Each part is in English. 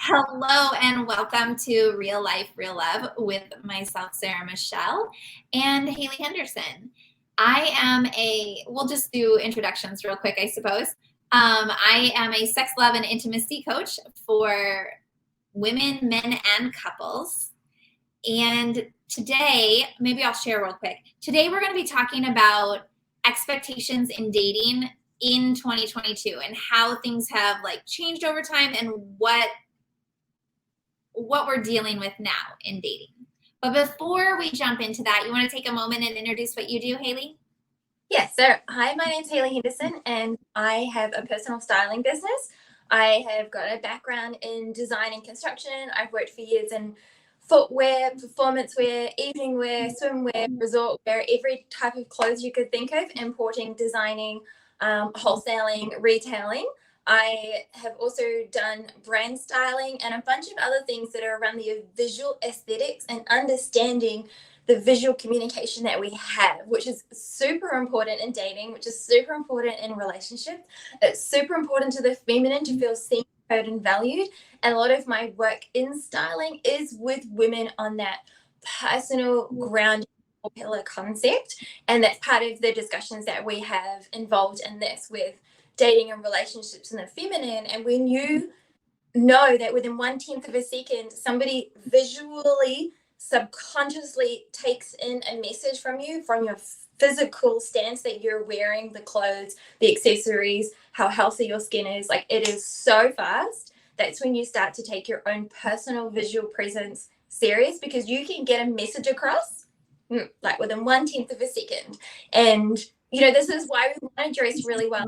Hello and welcome to Real Life, Real Love with myself, Sarah Michelle, and Haley Henderson. We'll just do introductions real quick, I suppose. I am a sex, love, and intimacy coach for women, men, and couples. And today, maybe I'll share real quick. Today, we're going to be talking about expectations in dating in 2022 and how things have changed over time and what we're dealing with now in dating. But before we jump into that, you want to take a moment and introduce what you do, Haley? Yes. So, hi, my name's Haley Henderson, and I have a personal styling business. I have got a background in design and construction. I've worked for years in footwear, performance wear, evening wear, swimwear, resort wear, every type of clothes you could think of, importing, designing, wholesaling, retailing. I have also done brand styling and a bunch of other things that are around the visual aesthetics and understanding the visual communication that we have, which is super important in dating, which is super important in relationships. It's super important to the feminine to feel seen, heard, and valued. And a lot of my work in styling is with women on that personal ground pillar concept. And that's part of the discussions that we have involved in this with dating and relationships in the feminine. And when you know that within 1/10 of a second, somebody visually, subconsciously takes in a message from you, from your physical stance that you're wearing, the clothes, the accessories, how healthy your skin is, it is so fast. That's when you start to take your own personal visual presence serious, because you can get a message across within 1/10 of a second. And this is why we want to dress really well.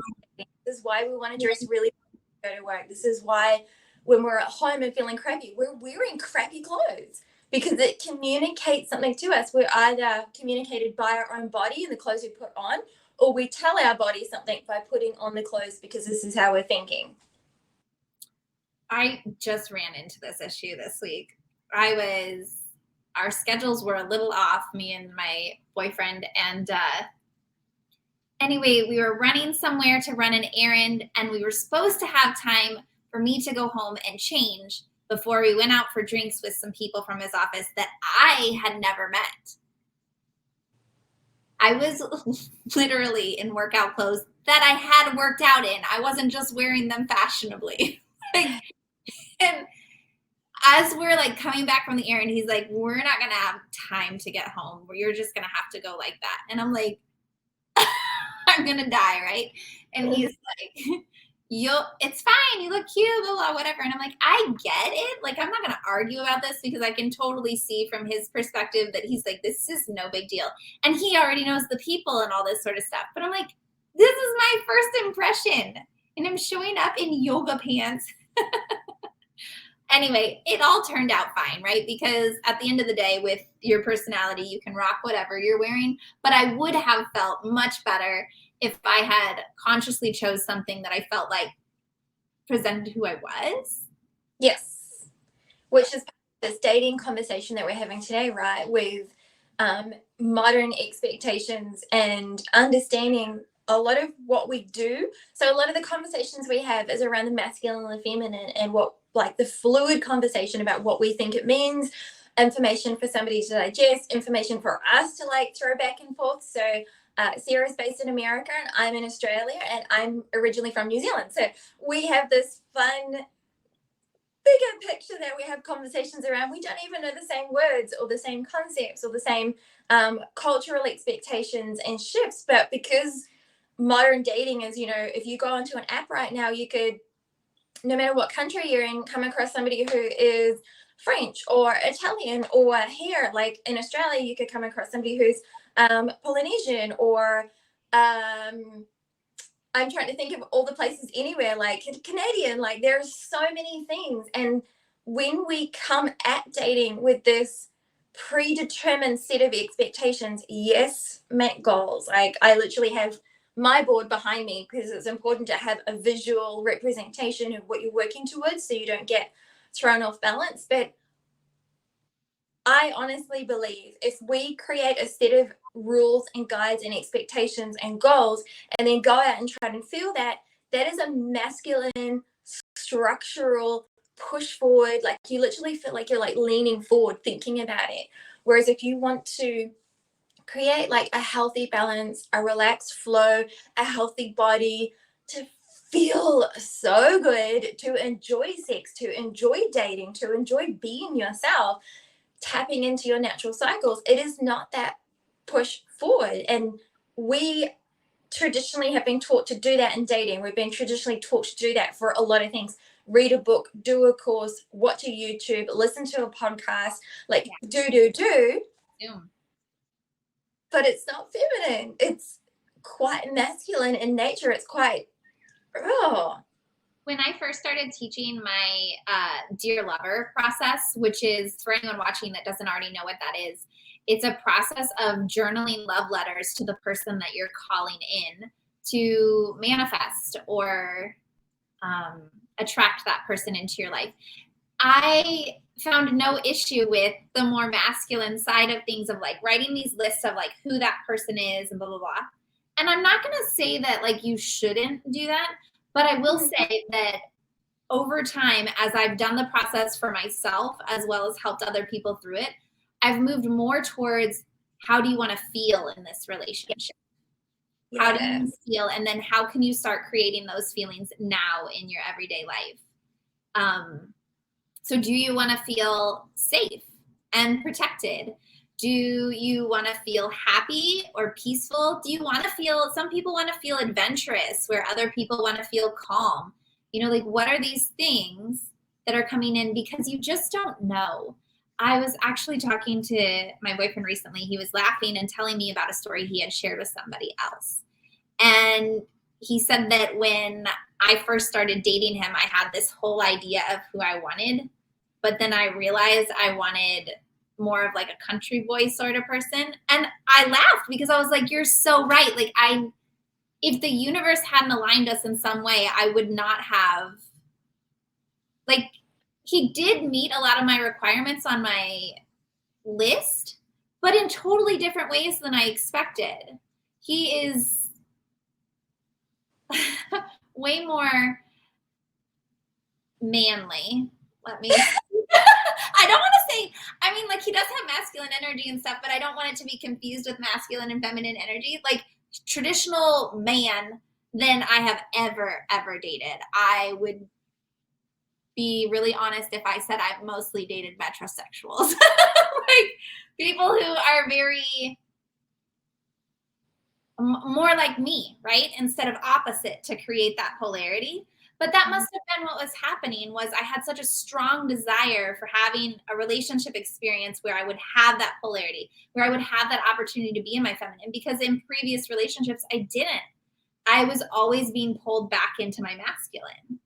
This is why we want to dress really well to go to work. This is why when we're at home and feeling crappy, we're wearing crappy clothes, because it communicates something to us. We're either communicated by our own body and the clothes we put on, or we tell our body something by putting on the clothes, because this is how we're thinking. I just ran into this issue this week. Our schedules were a little off, me and my boyfriend, and anyway, we were running somewhere to run an errand, and we were supposed to have time for me to go home and change before we went out for drinks with some people from his office that I had never met. I was literally in workout clothes that I had worked out in. I wasn't just wearing them fashionably. And as we're coming back from the errand, he's like, we're not going to have time to get home. You're just going to have to go like that. And I'm like, I'm going to die, right? And he's like, it's fine. You look cute, blah, blah, whatever. And I'm like, I get it. I'm not going to argue about this, because I can totally see from his perspective that he's like, this is no big deal. And he already knows the people and all this sort of stuff. But I'm like, this is my first impression. And I'm showing up in yoga pants. Anyway, it all turned out fine, right? Because at the end of the day, with your personality, you can rock whatever you're wearing. But I would have felt much better if I had consciously chose something that I felt like presented who I was. Yes. Which is this dating conversation that we're having today, right? With modern expectations and understanding a lot of what we do. So a lot of the conversations we have is around the masculine and the feminine, and what the fluid conversation about what we think it means, information for somebody to digest, information for us to throw back and forth. So Sarah's based in America and I'm in Australia, and I'm originally from New Zealand. So we have this fun bigger picture that we have conversations around. We don't even know the same words or the same concepts or the same cultural expectations and shifts, but because modern dating is, if you go onto an app right now, you could, no matter what country you're in, come across somebody who is French or Italian, or here, in Australia, you could come across somebody who's Polynesian, or I'm trying to think of all the places anywhere, Canadian, there's so many things. And when we come at dating with this predetermined set of expectations, yes, make goals. I literally have my board behind me, because it's important to have a visual representation of what you're working towards, so you don't get thrown off balance. But I honestly believe if we create a set of rules and guides and expectations and goals, and then go out and try and feel that, that is a masculine structural push forward, like you literally feel like you're like leaning forward thinking about it. Whereas if you want to create like a healthy balance, a relaxed flow, a healthy body, to feel so good, to enjoy sex, to enjoy dating, to enjoy being yourself, tapping into your natural cycles, it is not that push forward. And we traditionally have been taught to do that in dating. We've been traditionally taught to do that for a lot of things. Read a book, do a course, watch a YouTube, listen to a podcast, like do. Yeah. But it's not feminine. It's quite masculine in nature. It's quite raw. When I first started teaching my Dear Lover process, which is for anyone watching that doesn't already know what that is, it's a process of journaling love letters to the person that you're calling in to manifest or attract that person into your life. I found no issue with the more masculine side of things, of like writing these lists of like who that person is and blah, blah, blah. And I'm not going to say that like you shouldn't do that, but I will say that over time, as I've done the process for myself as well as helped other people through it, I've moved more towards how do you want to feel in this relationship? Yes. How do you feel? And then how can you start creating those feelings now in your everyday life? So do you want to feel safe and protected? Do you want to feel happy or peaceful? Do you want to feel, some people want to feel adventurous where other people want to feel calm? You know, like what are these things that are coming in? Because you just don't know. I was actually talking to my boyfriend recently. He was laughing and telling me about a story he had shared with somebody else. And he said that when I first started dating him, I had this whole idea of who I wanted. But then I realized I wanted more of like a country boy sort of person. And I laughed because I was like, you're so right. Like if the universe hadn't aligned us in some way, I would not have, like, he did meet a lot of my requirements on my list, but in totally different ways than I expected. He is way more manly. Let me I don't want to say, I mean, like he does have masculine energy and stuff, but I don't want it to be confused with masculine and feminine energy. Like traditional man than I have ever dated. I would be really honest if I said I've mostly dated metrosexuals. Like people who are very more like me, right? Instead of opposite, to create that polarity. But that must have been what was happening, was I had such a strong desire for having a relationship experience where I would have that polarity, where I would have that opportunity to be in my feminine, because in previous relationships, I didn't. I was always being pulled back into my masculine.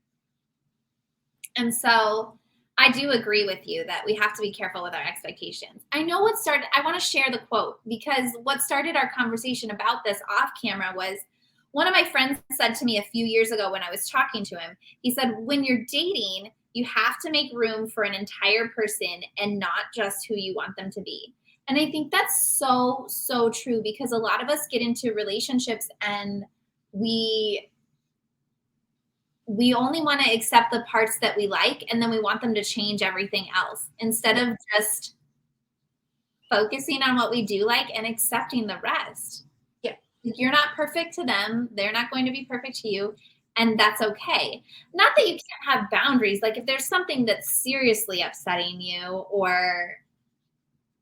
And so I do agree with you that we have to be careful with our expectations. I know what started, I want to share the quote, because what started our conversation about this off camera was one of my friends said to me a few years ago when I was talking to him. He said, when you're dating, you have to make room for an entire person and not just who you want them to be. And I think that's so, so true, because a lot of us get into relationships and we only want to accept the parts that we like, and then we want them to change everything else instead of just focusing on what we do like and accepting the rest. Yeah. You're not perfect to them. They're not going to be perfect to you. And that's okay. Not that you can't have boundaries. Like if there's something that's seriously upsetting you, or,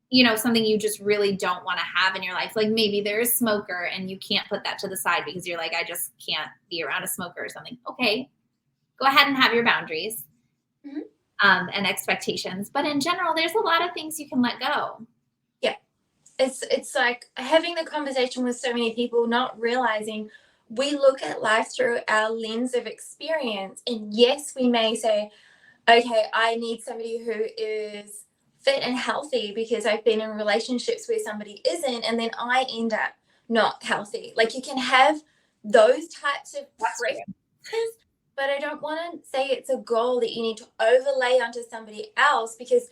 you know, something you just really don't want to have in your life. Like maybe they're a smoker and you can't put that to the side because you're like, I just can't be around a smoker or something. Okay. Go ahead and have your boundaries and expectations. But in general, there's a lot of things you can let go. Yeah. It's like having the conversation with so many people, not realizing we look at life through our lens of experience. And yes, we may say, okay, I need somebody who is fit and healthy because I've been in relationships where somebody isn't, and then I end up not healthy. Like you can have those types of preferences, but I don't want to say it's a goal that you need to overlay onto somebody else, because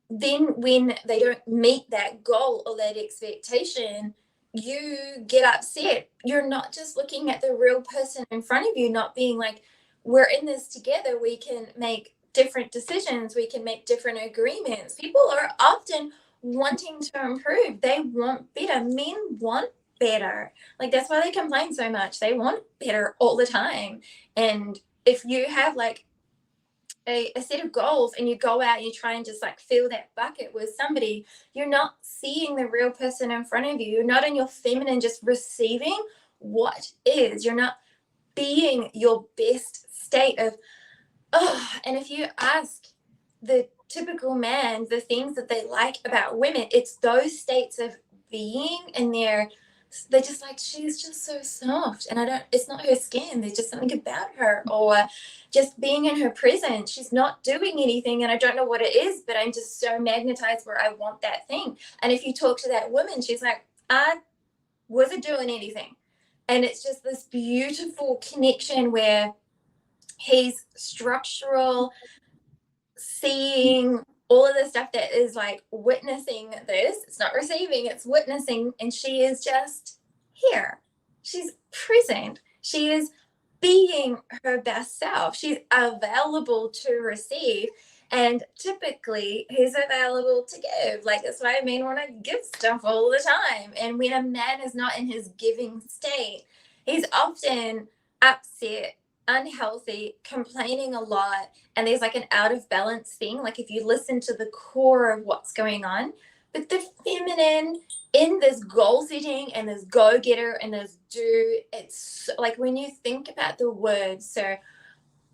then when they don't meet that goal or that expectation, you get upset. You're not just looking at the real person in front of you, not being like, we're in this together, we can make different decisions. We can make different agreements. People are often wanting to improve. They want better. Men want better. Like, that's why they complain so much. They want better all the time. And if you have like a set of goals and you go out and you try and just like fill that bucket with somebody, you're not seeing the real person in front of you. You're not in your feminine, just receiving what is. You're not being your best state of, oh. And if you ask the typical man the things that they like about women, it's those states of being, and they're just like, she's just so soft, and it's not her skin, there's just something about her, or just being in her presence, she's not doing anything and I don't know what it is, but I'm just so magnetized where I want that thing. And if you talk to that woman, she's like, I wasn't doing anything. And it's just this beautiful connection where he's structural, seeing all of the stuff that is like witnessing this. It's not receiving, it's witnessing. And she is just here. She's present. She is being her best self. She's available to receive. And typically he's available to give. Like, that's why men want to give stuff all the time. And when a man is not in his giving state, he's often upset, unhealthy, complaining a lot, and there's like an out of balance thing. Like, if you listen to the core of what's going on, but the feminine in this goal setting and this go getter and this do, it's like, when you think about the words, so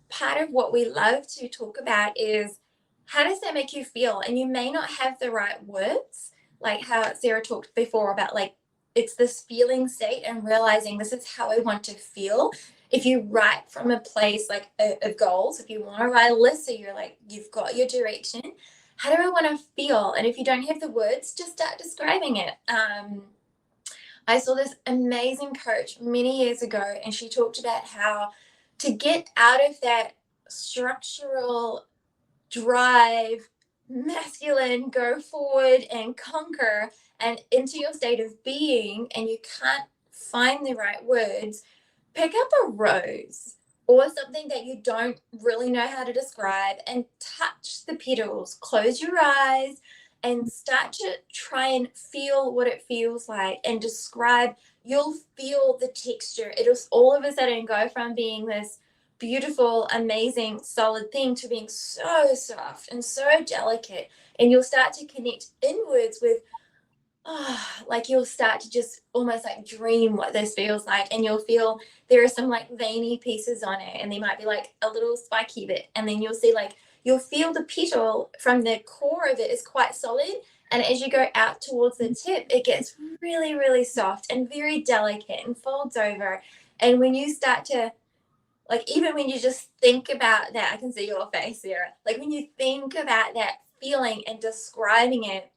part of what we love to talk about is, how does that make you feel? And you may not have the right words, like how Sarah talked before about, like, it's this feeling state and realizing this is how I want to feel. If you write from a place like of goals, if you want to write a list, so you're like, you've got your direction, how do I want to feel? And if you don't have the words, just start describing it. I saw this amazing coach many years ago, and she talked about how to get out of that structural drive, masculine, go forward and conquer, and into your state of being, and you can't find the right words, pick up a rose or something that you don't really know how to describe and touch the petals. Close your eyes and start to try and feel what it feels like and describe. You'll feel the texture. It'll all of a sudden go from being this beautiful, amazing, solid thing to being so soft and so delicate. And you'll start to connect inwards with, like, you'll start to just almost like dream what this feels like, and you'll feel there are some like veiny pieces on it, and they might be like a little spiky bit, and then you'll see, like, you'll feel the petal from the core of it is quite solid, and as you go out towards the tip, it gets really, really soft and very delicate and folds over. And when you start to, like, even when you just think about that, I can see your face, Sarah, like when you think about that feeling and describing it,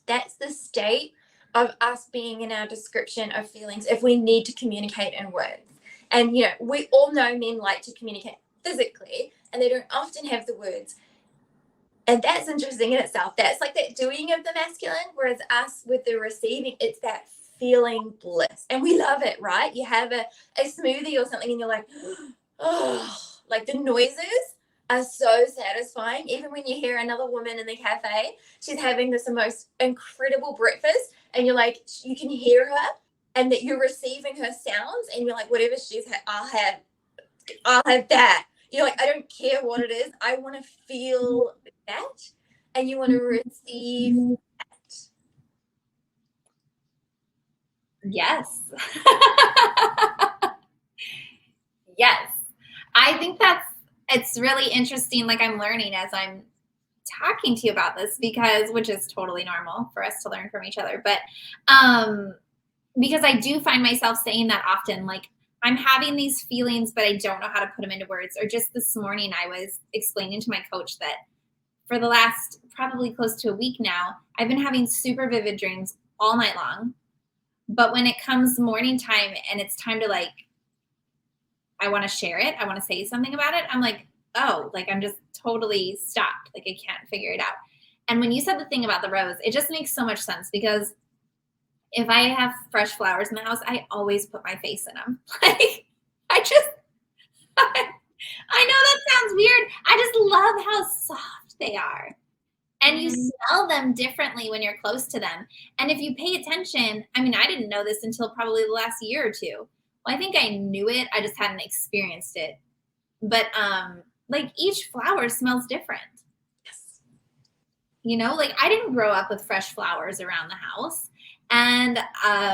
that's the state of us being in our description of feelings if we need to communicate in words. And, you know, we all know men like to communicate physically, and they don't often have the words. And that's interesting in itself. That's like that doing of the masculine, whereas us with the receiving, it's that feeling bliss. And we love it, right? You have a smoothie or something and you're like, oh, like the noises are so satisfying. Even when you hear another woman in the cafe, she's having this most incredible breakfast, and you're like, you can hear her, and that you're receiving her sounds, and you're like, whatever she's had, I'll have that. You're like, I don't care what it is, I want to feel that, and you want to receive that. Yes. Yes. I think it's really interesting. Like, I'm learning as I'm talking to you about this, because, which is totally normal for us to learn from each other. But, because I do find myself saying that often, like, I'm having these feelings, but I don't know how to put them into words. Or just this morning, I was explaining to my coach that for the last probably close to a week now, I've been having super vivid dreams all night long. But when it comes morning time and it's time to, like, I want to share it, I want to say something about it, I'm like, oh, like, I'm just totally stopped. Like, I can't figure it out. And when you said the thing about the rose, it just makes so much sense, because if I have fresh flowers in the house, I always put my face in them. Like, I know that sounds weird. I just love how soft they are. And you smell them differently when you're close to them. And if you pay attention, I mean, I didn't know this until probably the last year or two. Well, I think I knew it, I just hadn't experienced it. But like each flower smells different. Yes. You know, like I didn't grow up with fresh flowers around the house. And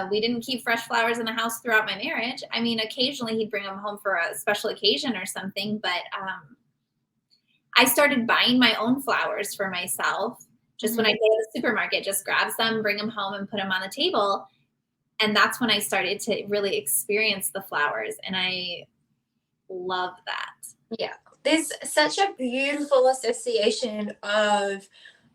we didn't keep fresh flowers in the house throughout my marriage. I mean, occasionally he'd bring them home for a special occasion or something, but I started buying my own flowers for myself. Just when I go to the supermarket, just grab some, bring them home, and put them on the table. And that's when I started to really experience the flowers. And I love that. Yeah. There's such a beautiful association of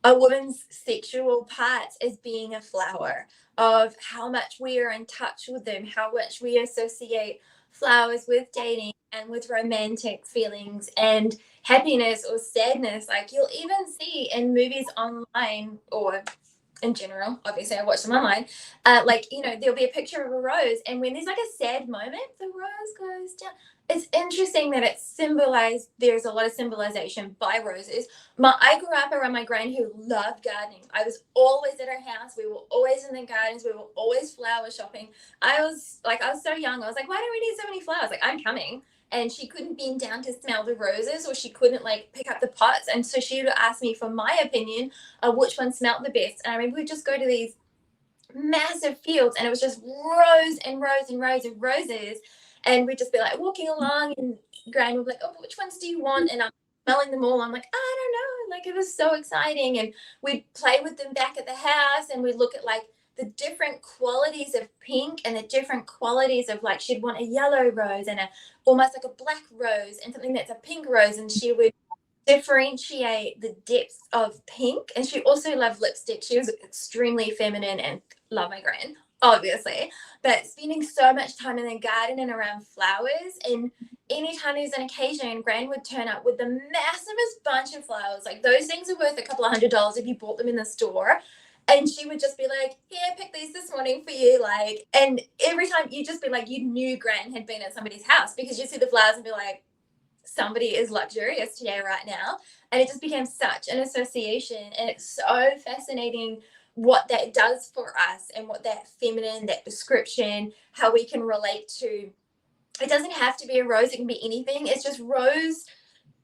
a woman's sexual parts as being a flower, of how much we are in touch with them, how much we associate flowers with dating and with romantic feelings and happiness or sadness. Like you'll even see in movies online or in general, obviously I watch them online, like, you know, there'll be a picture of a rose, and when there's like a sad moment, the rose goes down. It's interesting that it's symbolized, there's a lot of symbolization by roses. I grew up around my gran who loved gardening. I was always at her house, we were always in the gardens, we were always flower shopping. I was so young, I was like, why do we need so many flowers? Like, I'm coming. And she couldn't bend down to smell the roses, or she couldn't like pick up the pots, and so she would ask me for my opinion which one smelled the best. And I remember we'd just go to these massive fields, and it was just rows and rows and rows of roses. And we'd just be like walking along, and Gran would be like, "Oh, which ones do you want?" And I'm smelling them all. I'm like, "I don't know." Like, it was so exciting. And we'd play with them back at the house, and we'd look at like the different qualities of pink and the different qualities of, like, she'd want a yellow rose and a almost like a black rose and something that's a pink rose, and she would differentiate the depth of pink. And she also loved lipstick. She was extremely feminine and love my gran, obviously, but spending so much time in the garden and around flowers. And anytime there's an occasion, gran would turn up with the massivest bunch of flowers. Like, those things are worth a couple of $100 if you bought them in the store. And she would just be like, "Here, pick these this morning for you." Like, and every time you just be like, you knew gran had been at somebody's house, because you see the flowers and be like, somebody is luxurious today right now. And it just became such an association. And it's so fascinating what that does for us, and what that feminine, that description, how we can relate to. It doesn't have to be a rose, it can be anything. It's just rose,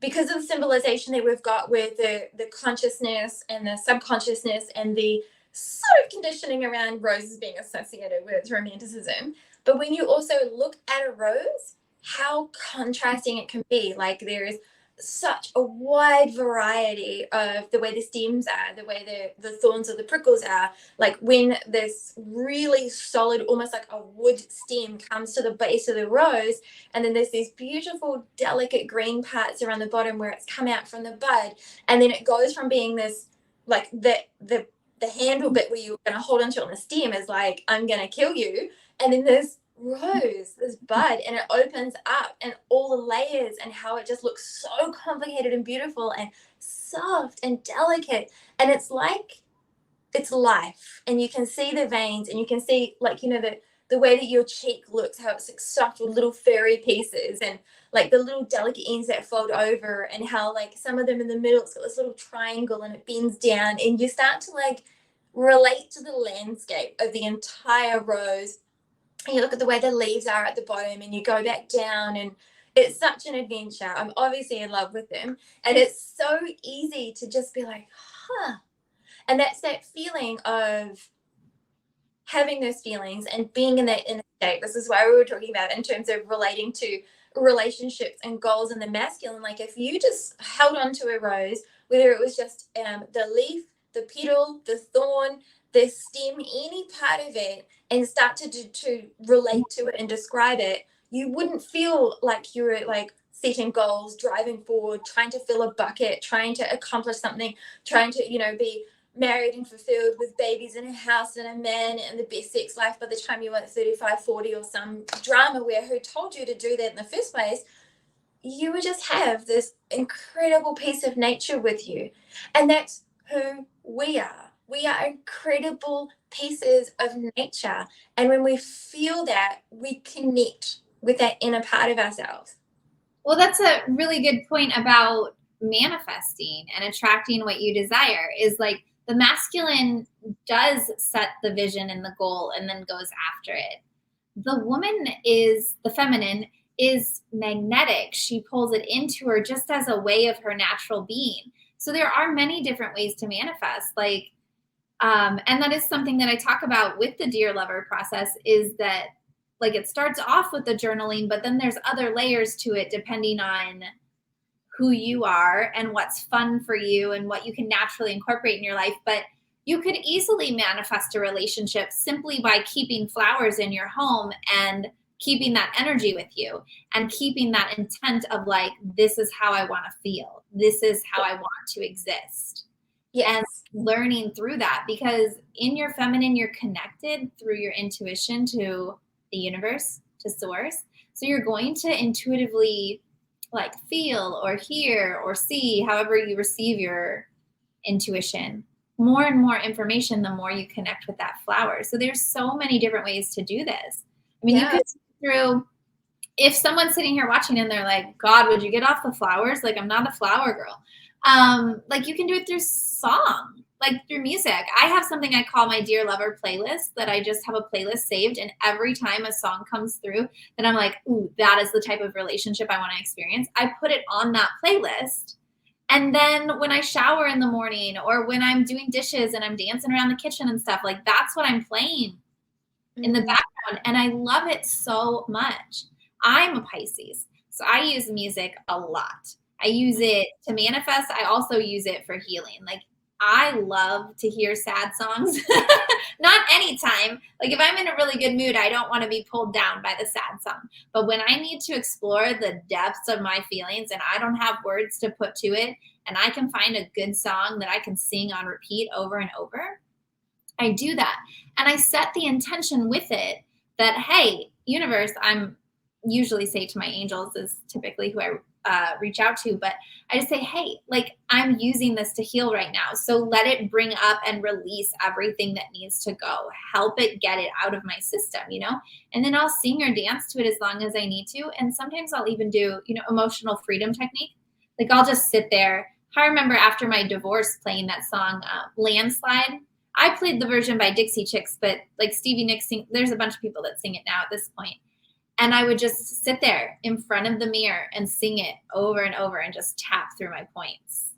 because of the symbolization that we've got with the consciousness and the subconsciousness and the sort of conditioning around roses being associated with romanticism. But when you also look at a rose, how contrasting it can be. Like, there is such a wide variety of the way the stems are, the way the thorns or the prickles are. Like, when this really solid, almost like a wood stem comes to the base of the rose, and then there's these beautiful, delicate green parts around the bottom where it's come out from the bud, and then it goes from being this, like, the handle bit where you're going to hold onto it on the stem is like, I'm going to kill you, and then there's rose, this bud, and it opens up, and all the layers, and how it just looks so complicated and beautiful and soft and delicate. And it's like, it's life, and you can see the veins, and you can see, like, you know, the way that your cheek looks, how it's like soft with little furry pieces, and like the little delicate ends that fold over, and how like some of them in the middle, it's got this little triangle and it bends down, and you start to like relate to the landscape of the entire rose. And you look at the way the leaves are at the bottom, and you go back down, and it's such an adventure. I'm obviously in love with them, and it's so easy to just be like, huh. And that's that feeling of having those feelings and being in that inner state. This is why we were talking about in terms of relating to relationships and goals in the masculine. Like, if you just held on to a rose, whether it was just the leaf, the petal, the thorn, the stem, any part of it, and start to relate to it and describe it, you wouldn't feel like you were like setting goals, driving forward, trying to fill a bucket, trying to accomplish something, trying to, you know, be married and fulfilled with babies and a house and a man and the best sex life by the time you were 35, 40, or some drama where who told you to do that in the first place. You would just have this incredible piece of nature with you. And that's who we are. We are incredible pieces of nature. And when we feel that, we connect with that inner part of ourselves. Well, that's a really good point about manifesting and attracting what you desire is like the masculine does set the vision and the goal and then goes after it. The woman is the feminine is magnetic. She pulls it into her just as a way of her natural being. So there are many different ways to manifest. And that is something that I talk about with the Dear Lover process is that like it starts off with the journaling, but then there's other layers to it depending on who you are and what's fun for you and what you can naturally incorporate in your life. But you could easily manifest a relationship simply by keeping flowers in your home and keeping that energy with you and keeping that intent of like, this is how I want to feel. This is how I want to exist. And Yes. learning through that because in your feminine, you're connected through your intuition to the universe, to source. So you're going to intuitively like feel or hear or see however you receive your intuition more and more information the more you connect with that flower. So there's so many different ways to do this. I mean, you Yeah. could through if someone's sitting here watching and they're like, God, would you get off the flowers? Like, I'm not a flower girl. Like you can do it through song, like through music. I have something I call my Dear Lover playlist that I just have a playlist saved. And every time a song comes through, then I'm like, ooh, that is the type of relationship I want to experience. I put it on that playlist. And then when I shower in the morning or when I'm doing dishes and I'm dancing around the kitchen and stuff, like that's what I'm playing in the background. And I love it so much. I'm a Pisces, so I use music a lot. I use it to manifest. I also use it for healing. Like I love to hear sad songs. Not anytime. Like if I'm in a really good mood, I don't want to be pulled down by the sad song. But when I need to explore the depths of my feelings and I don't have words to put to it, and I can find a good song that I can sing on repeat over and over, I do that. And I set the intention with it that, hey, universe, I'm usually say to my angels is typically who I reach out to, but I just say, hey, like I'm using this to heal right now. So let it bring up and release everything that needs to go. Help it get it out of my system, you know? And then I'll sing or dance to it as long as I need to. And sometimes I'll even do, emotional freedom technique. Like I'll just sit there. I remember after my divorce playing that song, Landslide. I played the version by Dixie Chicks, but like Stevie Nicks, there's a bunch of people that sing it now at this point. And I would just sit there in front of the mirror and sing it over and over and just tap through my points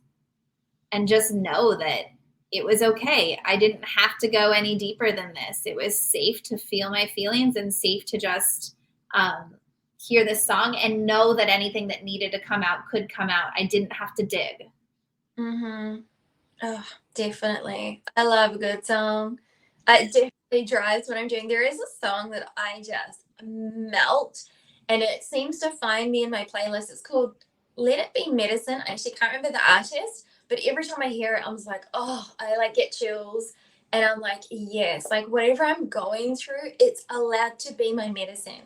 and just know that it was okay. I didn't have to go any deeper than this. It was safe to feel my feelings and safe to just hear this song and know that anything that needed to come out could come out. I didn't have to dig. Mm-hmm. Oh, definitely. I love a good song. It definitely drives what I'm doing. There is a song that I just melt, and it seems to find me in my playlist. It's called Let It Be Medicine. I actually can't remember the artist, but every time I hear it, I'm just like, oh, I like get chills. And I'm like, yes, like whatever I'm going through, it's allowed to be my medicine.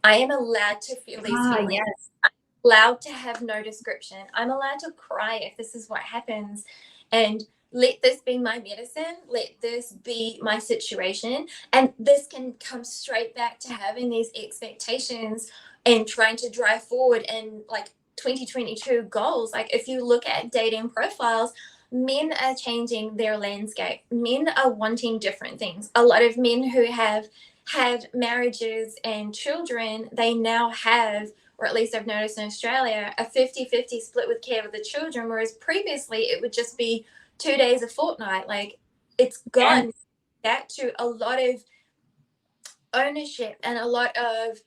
I am allowed to feel these feelings. Yes. I'm allowed to have no description. I'm allowed to cry if this is what happens. And let this be my medicine. Let this be my situation. And this can come straight back to having these expectations and trying to drive forward and like 2022 goals. Like if you look at dating profiles, men are changing their landscape. Men are wanting different things. A lot of men who have had marriages and children, they now have, or at least I've noticed in Australia, a 50-50 split with care of the children, whereas previously it would just be 2 days a fortnight. Like it's gone back to a lot of ownership and a lot of,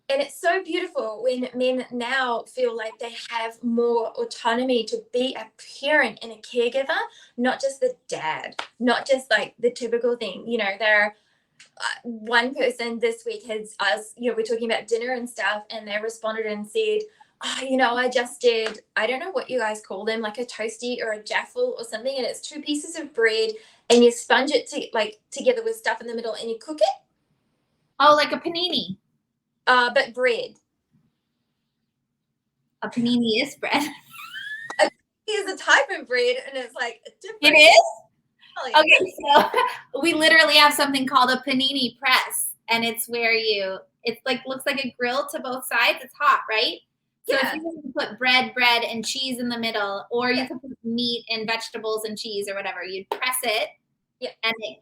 and it's so beautiful when men now feel like they have more autonomy to be a parent and a caregiver, not just the dad, not just like the typical thing. They're one person this week has us, we're talking about dinner and stuff, and they responded and said, oh, I just did, I don't know what you guys call them, like a toasty or a jaffle or something, and it's 2 pieces of bread and you sponge it together with stuff in the middle and you cook it. Oh, like a panini. But bread. A panini is bread. It's a type of bread, and it's like different. It is? Okay, so we literally have something called a panini press, and it's where it's like looks like a grill to both sides. It's hot, right? So if Yeah. you want to put bread, and cheese in the middle, or you Yeah. could put meat and vegetables and cheese or whatever, you'd press it Yeah. and it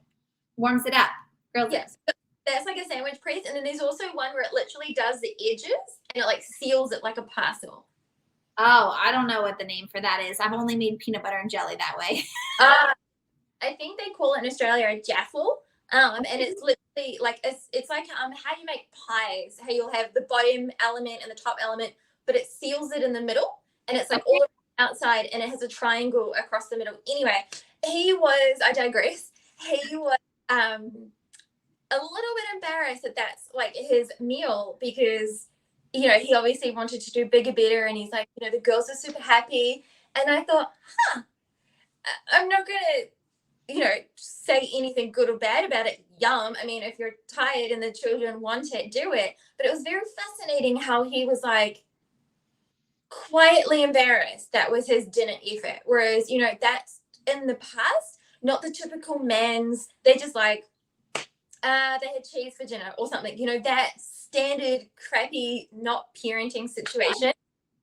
warms it up, grills it. Yes. That's like a sandwich press. And then there's also one where it literally does the edges and it like seals it like a parcel. Oh, I don't know what the name for that is. I've only made peanut butter and jelly that way. I think they call it in Australia a jaffle. And it's literally like it's like how you make pies, how you'll have the bottom element and the top element, but it seals it in the middle, and it's like all outside, and it has a triangle across the middle. Anyway, I digress. He was a little bit embarrassed that that's like his meal because he obviously wanted to do bigger, better, and he's like, the girls are super happy, and I thought, I'm not gonna say anything good or bad about it. Yum. I mean, if you're tired and the children want it, do it. But it was very fascinating how he was like quietly embarrassed that was his dinner effort. Whereas, that's in the past, not the typical men's, they just like, they had cheese for dinner or something, that standard crappy, not parenting situation.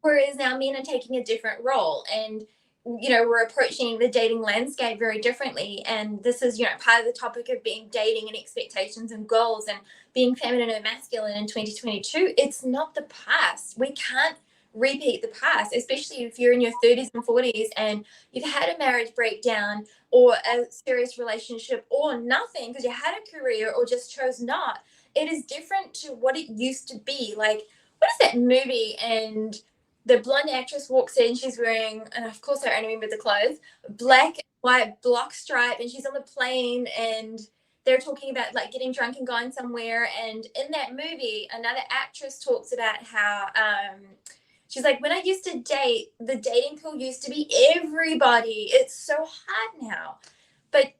Whereas now men are taking a different role, and we're approaching the dating landscape very differently. And this is, part of the topic of being dating and expectations and goals and being feminine and masculine in 2022. It's not the past. We can't repeat the past, especially if you're in your 30s and 40s and you've had a marriage breakdown or a serious relationship or nothing because you had a career or just chose not. It is different to what it used to be. Like, what is that movie? And the blonde actress walks in, she's wearing, and of course I only remember the clothes, black, white, block stripe, and she's on the plane, and they're talking about like getting drunk and going somewhere. And in that movie, another actress talks about how she's like, when I used to date, the dating pool used to be everybody. It's so hard now. But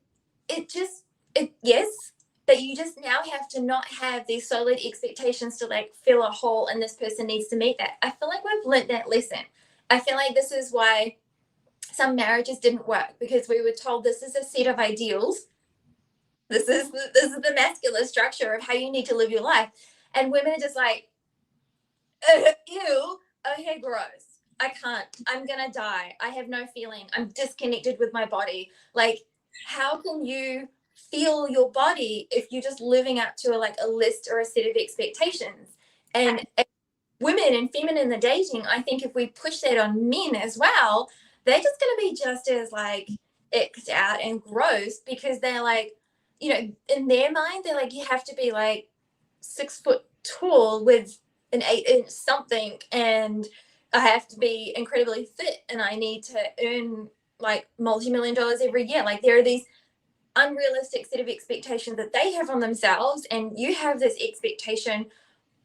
yes, but you just now have to not have these solid expectations to like fill a hole, and this person needs to meet that. I feel like we've learned that lesson. I feel like this is why some marriages didn't work, because we were told this is a set of ideals. This is the masculine structure of how you need to live your life. And women are just like, ew, okay, gross. I can't. I'm going to die. I have no feeling. I'm disconnected with my body. Like, how can you feel your body if you're just living up to a list or a set of expectations? And women and feminine in the dating, I think if we push that on men as well, they're just going to be just as like icked out and gross, because they're like, in their mind, they're like, you have to be like 6 foot tall with an 8-inch something, and I have to be incredibly fit, and I need to earn like multi-million dollars every year. Like, there are these unrealistic set of expectations that they have on themselves, and you have this expectation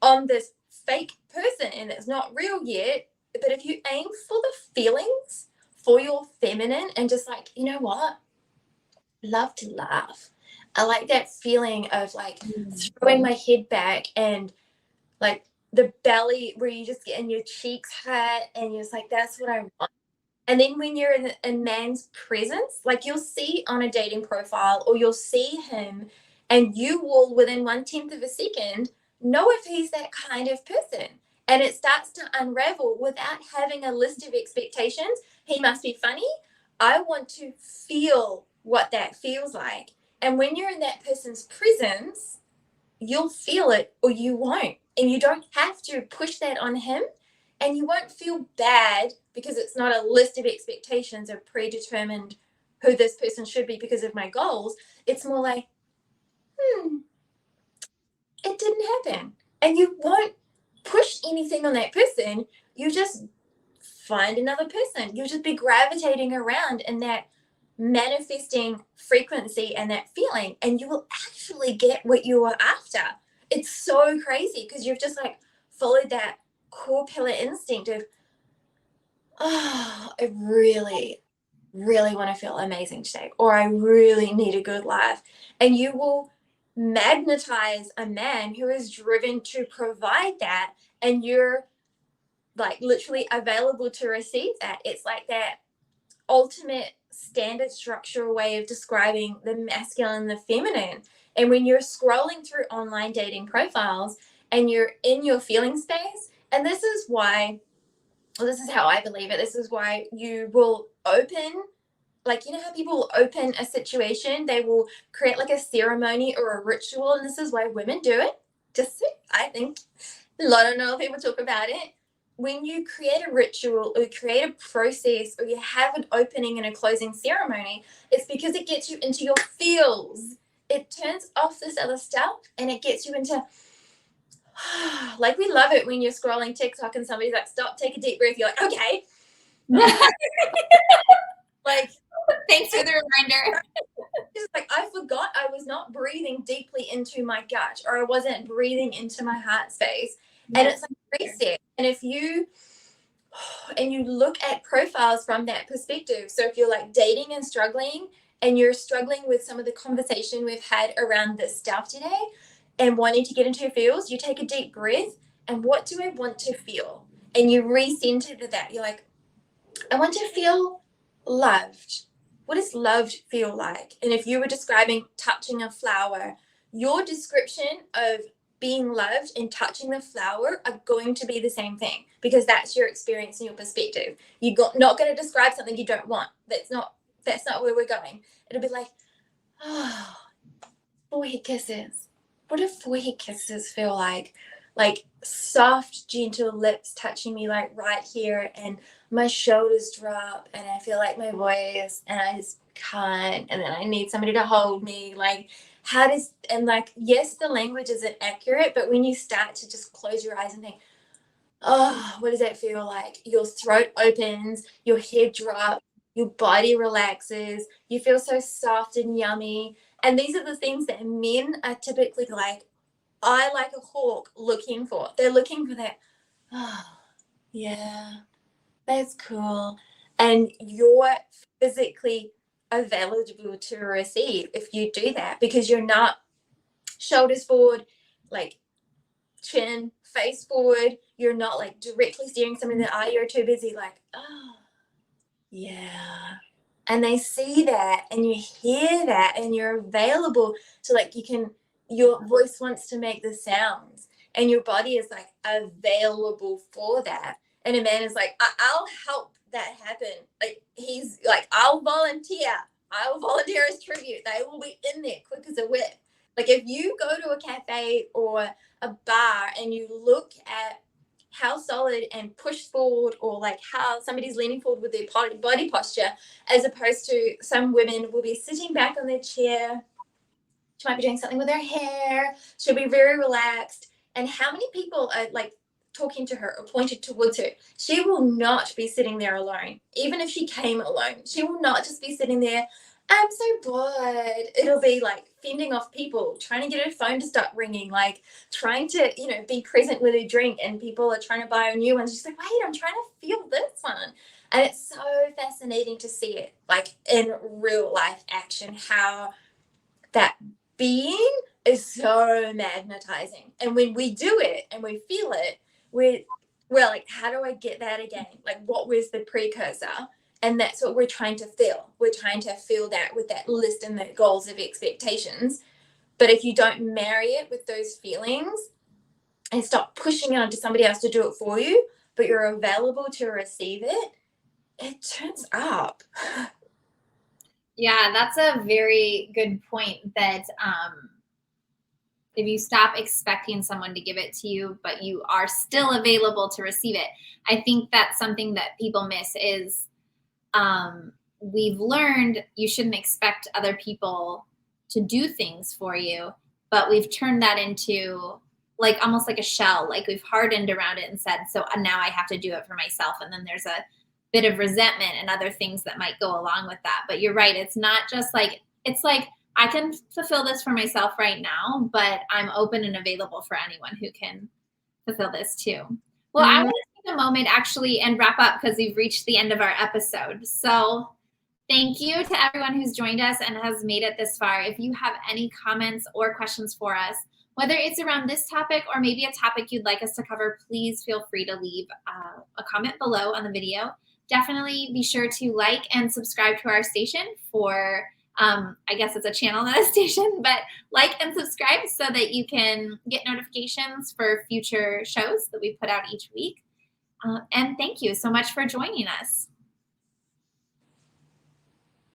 on this fake person, and it's not real yet. But if you aim for the feelings for your feminine and just like, you know what, love to laugh. I like that feeling of like throwing my head back and like the belly where you just get in your cheeks hurt, and you're just like, that's what I want. And then when you're in a man's presence, like you'll see on a dating profile, or you'll see him, and you will within 1/10 of a second know if he's that kind of person. And it starts to unravel without having a list of expectations. He must be funny. I want to feel what that feels like. And when you're in that person's presence, you'll feel it or you won't. And you don't have to push that on him. And you won't feel bad because it's not a list of expectations or predetermined who this person should be because of my goals. It's more like, it didn't happen. And you won't push anything on that person. You just find another person. You'll just be gravitating around in that manifesting frequency and that feeling, and you will actually get what you are after. It's so crazy because you've just like followed that core pillar instinct of, oh, I really, really want to feel amazing today, or I really need a good life. And you will magnetize a man who is driven to provide that, and you're like literally available to receive that. It's like that ultimate standard structural way of describing the masculine and the feminine. And when you're scrolling through online dating profiles and you're in your feeling space, and this is why well, this is how I believe it. This is why you will open, like, you know how people open a situation, they will create like a ceremony or a ritual, and this is why women do it. Just, I think a lot of normal people talk about it. When you create a ritual or create a process or you have an opening and a closing ceremony, it's because it gets you into your feels. It turns off this other stuff and it gets you into, like, we love it when you're scrolling TikTok and somebody's like, stop, take a deep breath. You're like, okay. Like, thanks for the reminder. It's like, I forgot I was not breathing deeply into my gut, or I wasn't breathing into my heart space. And it's like reset. And if you look at profiles from that perspective, so if you're like dating and struggling, and you're struggling with some of the conversation we've had around this stuff today and wanting to get into your feels, you take a deep breath. And what do I want to feel? And you recenter to that. You're like, I want to feel loved. What does loved feel like? And if you were describing touching a flower, your description of being loved and touching the flower are going to be the same thing, because that's your experience and your perspective. You're not going to describe something you don't want. That's not where we're going. It'll be like, oh, forehead kisses. What do forehead kisses feel like? Like soft, gentle lips touching me like right here, and my shoulders drop and I feel like my voice, and I just can't, and then I need somebody to hold me. Like, yes, the language isn't accurate, but when you start to just close your eyes and think, oh, what does that feel like? Your throat opens, your head drops, your body relaxes, you feel so soft and yummy. And these are the things that men are typically like, I like a hawk looking for. They're looking for that, oh, yeah, that's cool. And you're physically available to receive if you do that, because you're not shoulders forward, like chin, face forward. You're not like directly staring somebody in the eye. You're too busy like, oh, yeah. And they see that and you hear that and you're available to, like, your voice wants to make the sounds and your body is like available for that. And a man is like, I'll help that happen. Like, he's like, I'll volunteer as tribute. They will be in there quick as a whip. Like, if you go to a cafe or a bar and you look at how solid and push forward, or like how somebody's leaning forward with their body posture, as opposed to some women will be sitting back on their chair. She might be doing something with her hair. She'll be very relaxed. And how many people are like talking to her or pointed towards her? She will not be sitting there alone. Even if she came alone, she will not just be sitting there, I'm so bored. It'll be like fending off people, trying to get her phone to stop ringing, like trying to, be present with her drink, and people are trying to buy her new ones. She's like, wait, I'm trying to feel this one. And it's so fascinating to see it like in real life action, how that being is so magnetizing. And when we do it and we feel it, we're like, how do I get that again? Like, what was the precursor? And that's what we're trying to feel. We're trying to feel that with that list and the goals of expectations. But if you don't marry it with those feelings and stop pushing it onto somebody else to do it for you, but you're available to receive it, it turns up. Yeah, that's a very good point, that if you stop expecting someone to give it to you, but you are still available to receive it. I think that's something that people miss is we've learned you shouldn't expect other people to do things for you, but we've turned that into like almost like a shell. Like, we've hardened around it and said, so now I have to do it for myself. And then there's a bit of resentment and other things that might go along with that. But you're right. It's not just like, it's like, I can fulfill this for myself right now, but I'm open and available for anyone who can fulfill this too. Well, I want to take a moment actually and wrap up, because we've reached the end of our episode. So thank you to everyone who's joined us and has made it this far. If you have any comments or questions for us, whether it's around this topic or maybe a topic you'd like us to cover, please feel free to leave a comment below on the video. Definitely be sure to like and subscribe to our station for, I guess it's a channel, not a station, but like and subscribe so that you can get notifications for future shows that we put out each week. And thank you so much for joining us.